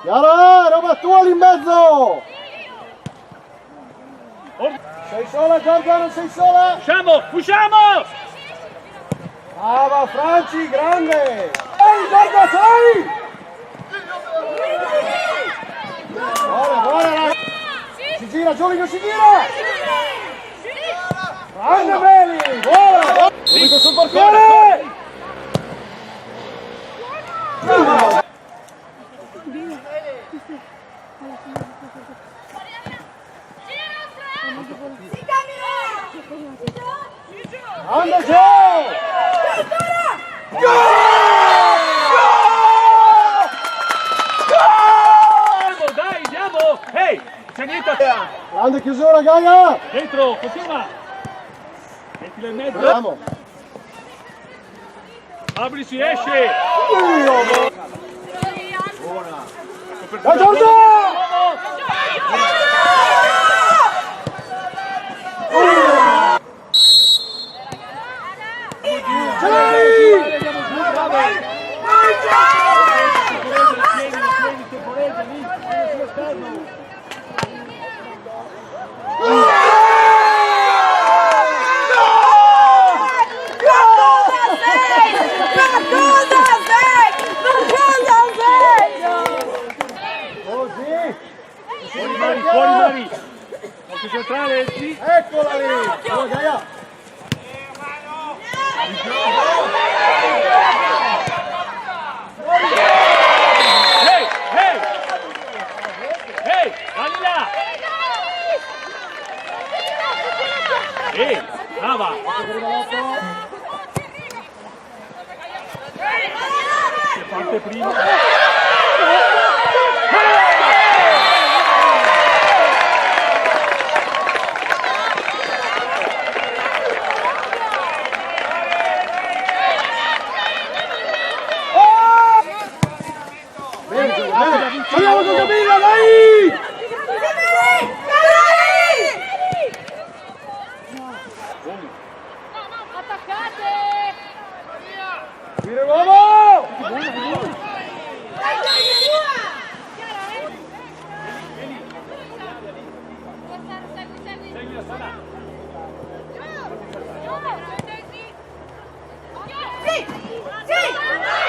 Chiara, roba tua lì in mezzo! Sei sola Giorgia, non sei sola? Usciamo, usciamo! Brava Franci, grande! Ehi Giorgia, sei! Buona, buona ragazzi! Si gira, Giulio, si gira! Grande Meli, buona! Subito sul portiere! Grande Joe! Dai, andiamo! Ehi, c'è niente! Grande chiusura, Gaia! Dentro, continua! Mettila in mezzo! Andiamo! Apri, si esce! Dai Giorgia! Fuori Mari! Occhio centrale, sì! Eccola lì! Allora, Gaia! Ehi, ehi! Ehi, vai là! Ehi, brava! Si parte prima! Andiamo con Camilla, dai! Attaccate! Tira l'uomo! Sì! Sì!